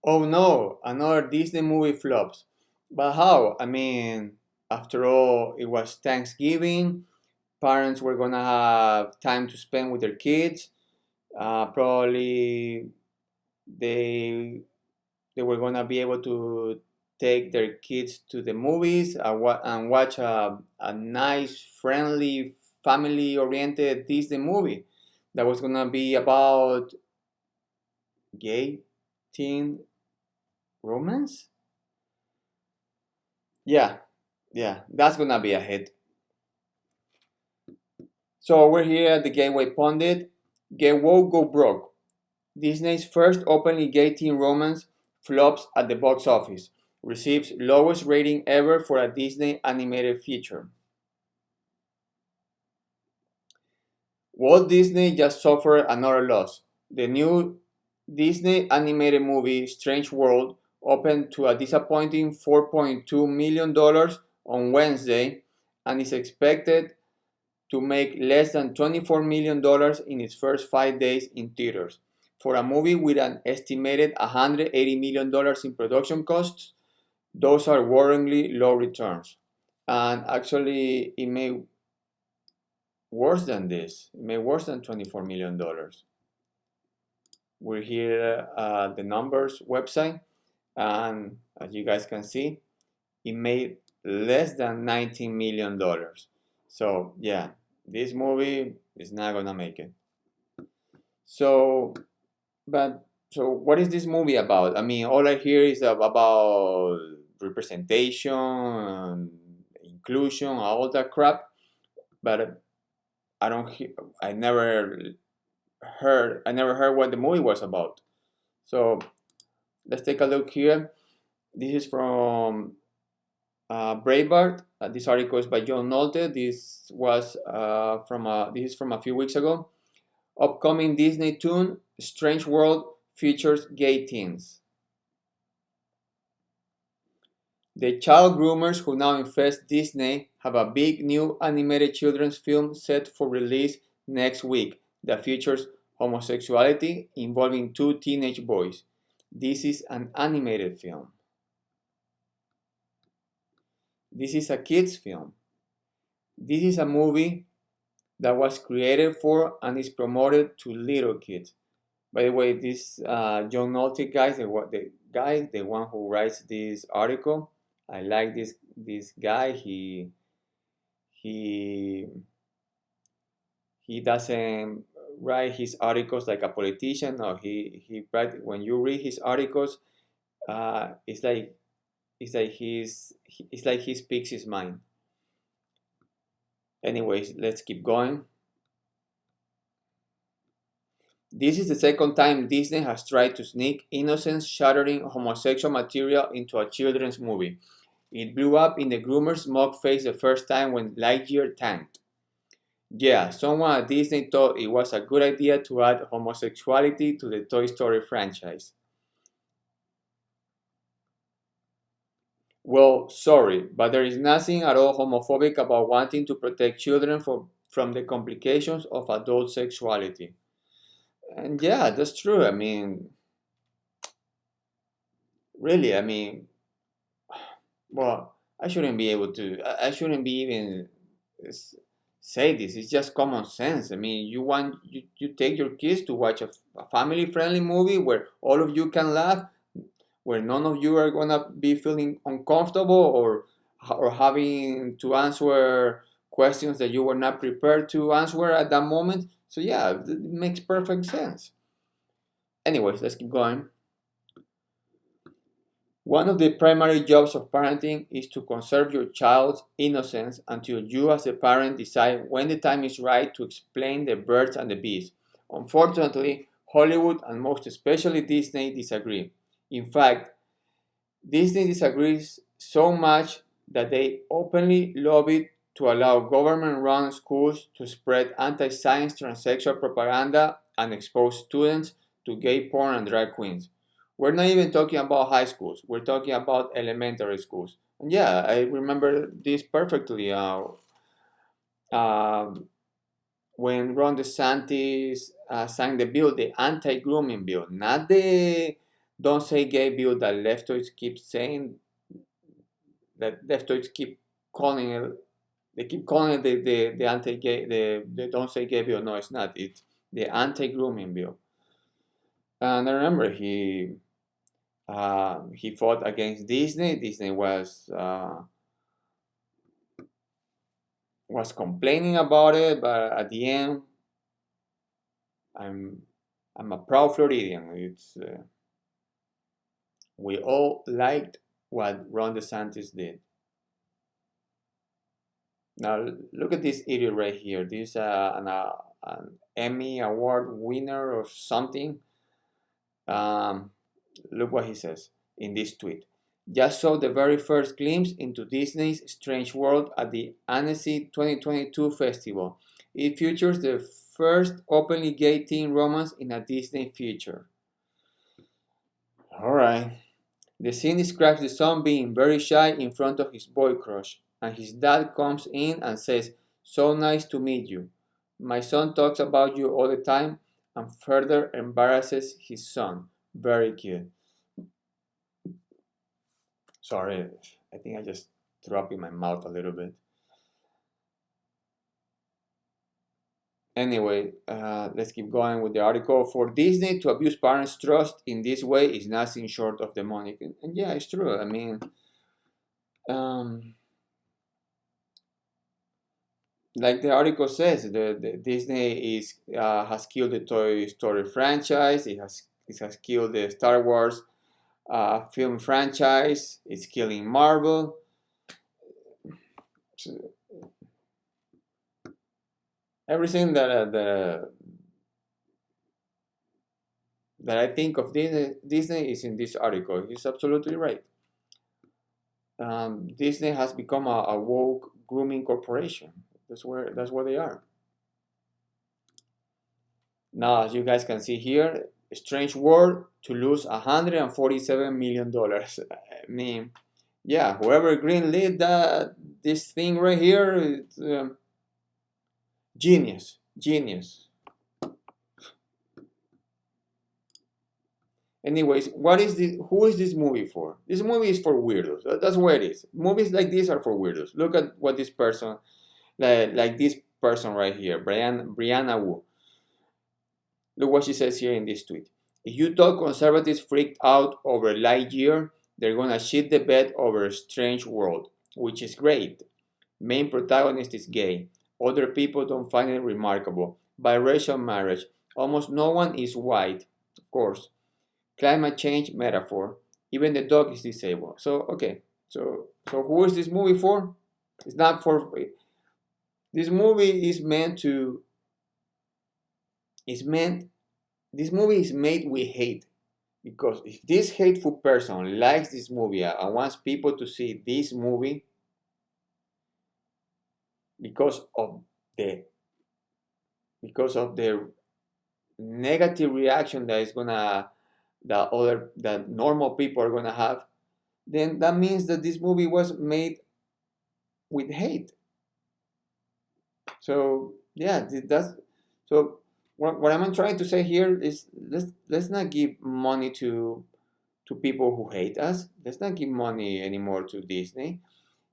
Oh no, another Disney movie flops. But how? I mean, after all, it was Thanksgiving. Parents were gonna have time to spend with their kids. Probably they they were gonna be able to take their kids to the movies and watch a nice, friendly, family-oriented Disney movie that was gonna be about gay teen romance. Yeah, yeah, that's gonna be a hit. So we're here at the Gateway Pundit. Get woke, go broke. Disney's first openly gay teen romance flops at the box office, receives lowest rating ever for a Disney animated feature. Walt Disney just suffered another loss. The new Disney animated movie Strange World opened to a disappointing $4.2 million on Wednesday and is expected to make less than $24 million in its first 5 days in theaters. For a movie with an estimated $180 million in production costs, those are worryingly low returns. And actually, it may worse than this. It may worse than $24 million. We're here at the numbers website, and as you guys can see, it made less than $19 million. So yeah, this movie is not gonna make it. So, so what is this movie about? I mean, all I hear is about representation, inclusion, all that crap. But I don't hear, I never heard what the movie was about. So let's take a look here. This is from Breitbart. This article is by John Nolte. This is from a few weeks ago. Upcoming Disney tune, Strange World features gay teens. The child groomers who now infest Disney have a big new animated children's film set for release next week that features homosexuality involving two teenage boys. This is an animated film. This is a kids' film. This is a movie that was created for and is promoted to little kids. By the way, this John Nolte guy, the one who writes this article, I like this guy. He he doesn't write his articles like a politician. No, he write when you read his articles, it's like it's like he speaks his mind. Anyways, let's keep going. This is the second time Disney has tried to sneak innocence-shattering homosexual material into a children's movie. It blew up in the groomer's smug face the first time when Lightyear tanked. Yeah, someone at Disney thought it was a good idea to add homosexuality to the Toy Story franchise. Well, sorry, but there is nothing at all homophobic about wanting to protect children from the complications of adult sexuality. And yeah, that's true. I mean, really, I mean, well, I shouldn't be able to, I shouldn't be even say this. It's just common sense. I mean, you take your kids to watch a family-friendly movie where all of you can laugh, where none of you are gonna be feeling uncomfortable or having to answer questions that you were not prepared to answer at that moment. So yeah, it makes perfect sense. Anyways, let's keep going. One of the primary jobs of parenting is to conserve your child's innocence until you, as a parent, decide when the time is right to explain the birds and the bees. Unfortunately, Hollywood and most especially Disney disagree. In fact, Disney disagrees so much that they openly lobbied to allow government run schools to spread anti science transsexual propaganda and expose students to gay porn and drag queens. We're not even talking about high schools, we're talking about elementary schools. And yeah, I remember this perfectly. Um, when Ron DeSantis signed the bill, the anti grooming bill, not Don't Say Gay bill that leftoids keep saying, that leftoids keep calling it, they keep calling it the anti-gay, the Don't Say Gay bill. No, it's not. It's the anti-grooming bill. And I remember he fought against Disney. Disney was complaining about it, but at the end, I'm I'm a proud Floridian. We all liked what Ron DeSantis did. Now look at this idiot right here. This an Emmy Award winner or something. Um, Look what he says in this tweet. Just saw the very first glimpse into Disney's Strange World at the Annecy 2022 festival. It features the first openly gay teen romance in a Disney feature. Alright. The scene describes the son being very shy in front of his boy crush, and his dad comes in and says, "So nice to meet you. My son talks about you all the time," and further embarrasses his son. Very cute. Sorry, I think I just threw up in my mouth a little bit. Anyway, let's keep going with the article. For Disney to abuse parents' trust in this way is nothing short of demonic. And yeah, it's true. I mean, um, like the article says, the Disney has killed the Toy Story franchise. It has killed the Star Wars film franchise. It's killing Marvel. So everything that I think of Disney is in this article. He's absolutely right. Disney has become a woke grooming corporation. That's where they are. Now, as you guys can see here, Strange World to lose $147 million. I mean, yeah, whoever greenlit this thing right here, it's genius, genius. Anyways, who is this movie for? This movie is for weirdos. That's what it is. Movies like this are for weirdos. Look at what this person, like this person right here, Brianna Wu. Look what she says here in this tweet. If you thought conservatives freaked out over Lightyear, they're gonna shit the bed over Strange World, which is great. Main protagonist is gay. Other people don't find it remarkable. Biracial marriage. Almost no one is white, of course. Climate change metaphor. Even the dog is disabled. So okay. So who is this movie for? It's not for. This movie is meant to. Is meant. This movie is made with hate, because if this hateful person likes this movie and wants people to see this movie because of the because of the negative reaction that normal people are gonna have, then that means that this movie was made with hate. So yeah, that's so. What I'm trying to say here is let's not give money to people who hate us. Let's not give money anymore to Disney.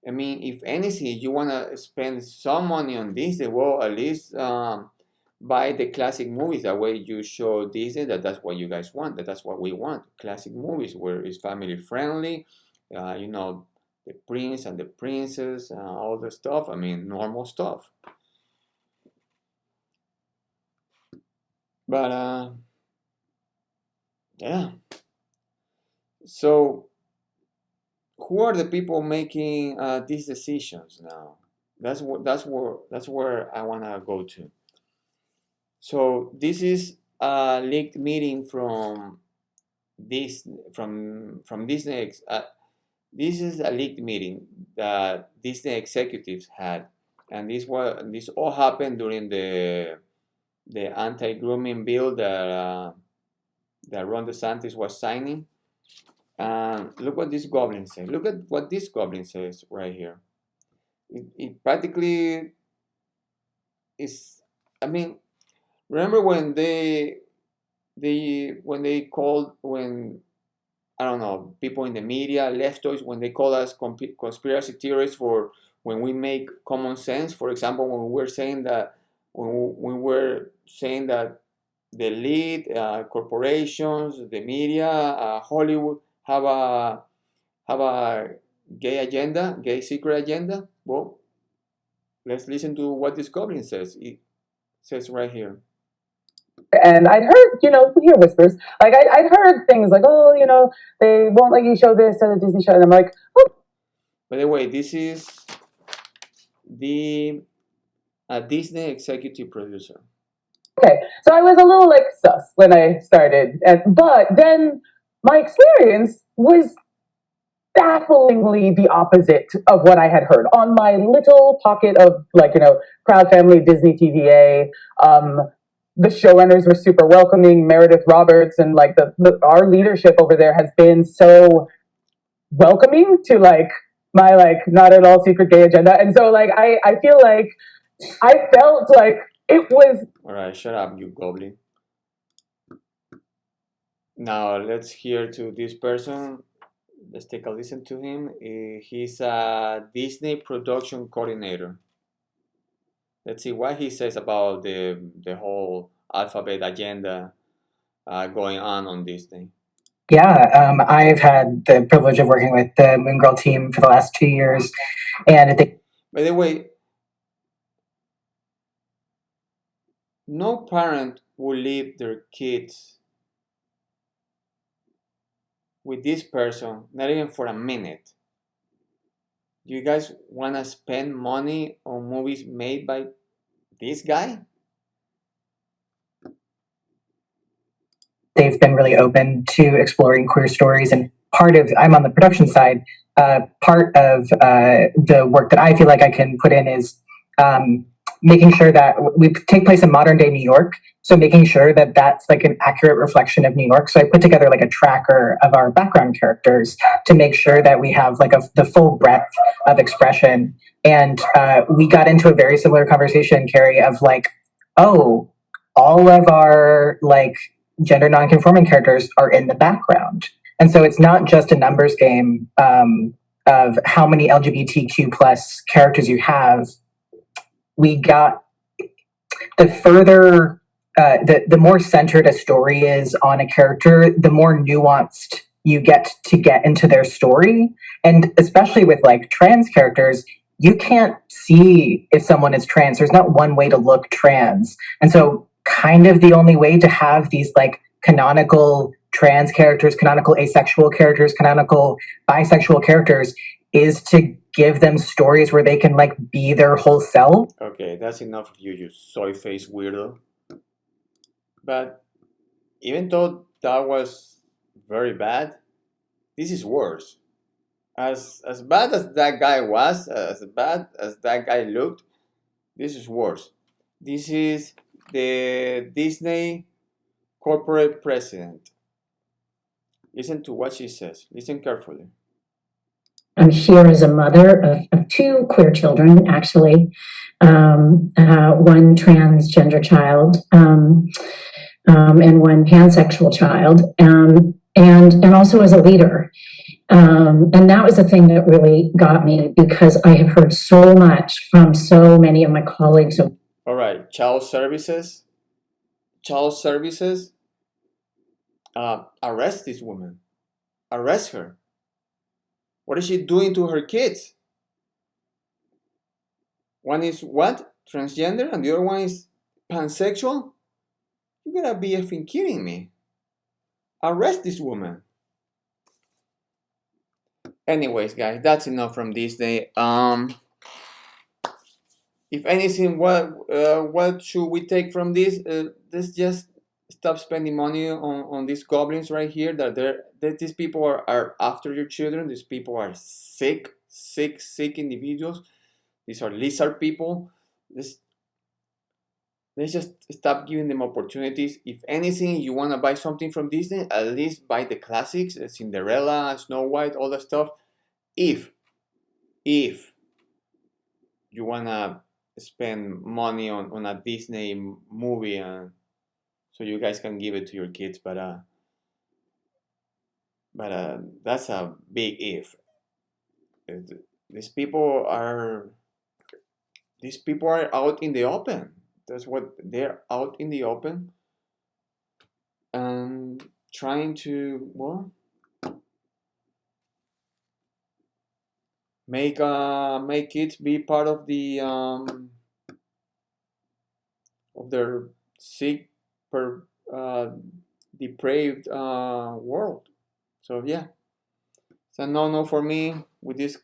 I mean, if anything, you want to spend some money on Disney, well, at least buy the classic movies. That way you show Disney that's what you guys want, that's what we want. Classic movies where it's family friendly, the prince and the princess, all the stuff. I mean, normal stuff. But yeah. So who are the people making these decisions now? That's where I wanna go to. So this is a leaked meeting from Disney. This is a leaked meeting that Disney executives had, and this all happened during the anti-grooming bill that Ron DeSantis was signing. And look what this goblin says. Look at what this goblin says right here. It practically is. I mean, remember when they called when I don't know, people in the media, leftoids, when they call us conspiracy theorists for when we make common sense. For example, when we're saying that the elite, corporations, the media, Hollywood have a gay agenda, gay secret agenda. Well, let's listen to what this goblin says. It says right here. And I'd heard, you hear whispers. Like I'd heard things like, oh, they won't let you show this at a Disney show. And I'm like, oh. By the way, this is the Disney executive producer. Okay, so I was a little like sus when I started, but then my experience was bafflingly the opposite of what I had heard on my little pocket of proud family Disney TVA. The showrunners were super welcoming. Meredith Roberts and like our leadership over there has been so welcoming to like my like not at all secret gay agenda, and so like I feel like I felt like it was. All right, shut up, you goblin. Now let's hear to this person. Let's take a listen to him. He's a Disney production coordinator. Let's see what he says about the whole alphabet agenda going on Disney. Yeah, I've had the privilege of working with the Moon Girl team for the last 2 years, and by the way, no parent will leave their kids with this person, not even for a minute. Do you guys want to spend money on movies made by this guy? They've been really open to exploring queer stories, and I'm on the production side. Part of the work that I feel like I can put in is making sure that we take place in modern day New York. So making sure that that's like an accurate reflection of New York. So I put together like a tracker of our background characters to make sure that we have like the full breadth of expression. And we got into a very similar conversation, Carrie, of like, oh, all of our like gender nonconforming characters are in the background. And so it's not just a numbers game of how many LGBTQ plus characters you have. We got the further, the more centered a story is on a character, the more nuanced you get into their story. And especially with like trans characters, you can't see if someone is trans. There's not one way to look trans. And so kind of the only way to have these like canonical trans characters, canonical asexual characters, canonical bisexual characters is to give them stories where they can like be their whole self. Okay, that's enough of you, you soy face weirdo. But even though that was very bad, this is worse. As bad as that guy was, as bad as that guy looked, this is worse. This is the Disney corporate president. Listen to what she says. Listen carefully. I'm here as a mother of two queer children, actually, one transgender child and one pansexual child, and also as a leader. And that was the thing that really got me, because I have heard so much from so many of my colleagues. All right, child services. Child services. Arrest this woman. Arrest her. What is she doing to her kids? One is what? Transgender, and the other one is pansexual? You gotta be effing kidding me. Arrest this woman. Anyways, guys, that's enough from Disney. If anything, what should we take from this? Let's just stop spending money on these goblins right here. That these people are after your children. These people are sick individuals. These are lizard people. Let's just stop giving them opportunities. If anything, you want to buy something from Disney, at least buy the classics, Cinderella, Snow White, all that stuff. If you want to spend money on a Disney movie, so you guys can give it to your kids. But but that's a big if. These people are these people are out in the open. That's what they're out in the open and trying to, well, make kids be part of their sick, per depraved world. So yeah, it's a no for me with these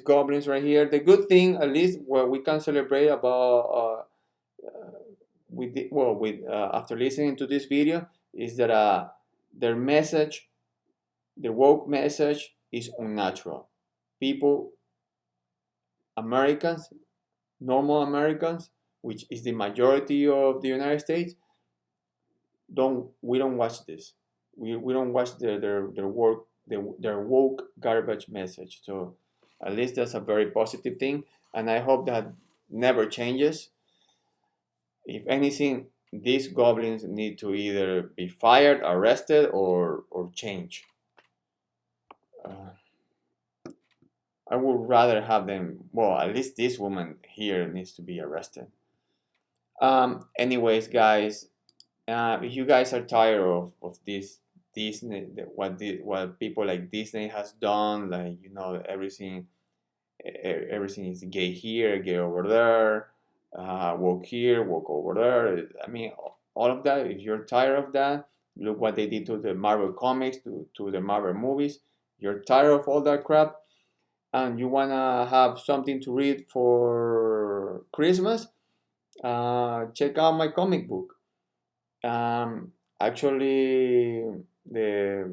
goblins right here. The good thing, at least, what we can celebrate about with after listening to this video, is that their message, the woke message, is unnatural. People, Americans, normal Americans, which is the majority of the United States, don't watch this. We don't watch their work, their woke garbage message. So at least that's a very positive thing, and I hope that never changes. If anything, these goblins need to either be fired, arrested, or change. Uh, I would rather have them. Well, at least this woman here needs to be arrested. Anyways, guys, if you guys are tired of this Disney, what people like Disney has done, like, everything is gay here, gay over there, woke here, woke over there. I mean, all of that. If you're tired of that, look what they did to the Marvel comics, to the Marvel movies. You're tired of all that crap, and you wanna have something to read for Christmas. Check out my comic book. Actually, the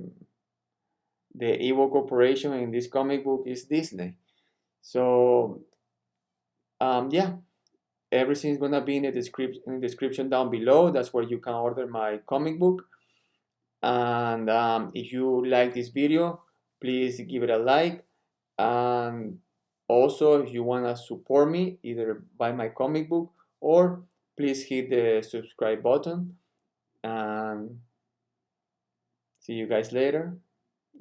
the evil corporation in this comic book is Disney. So yeah, everything's gonna be in the description down below. That's where you can order my comic book. And if you like this video, please give it a like. And also, if you wanna support me, either buy my comic book or please hit the subscribe button. And see you guys later.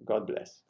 God bless.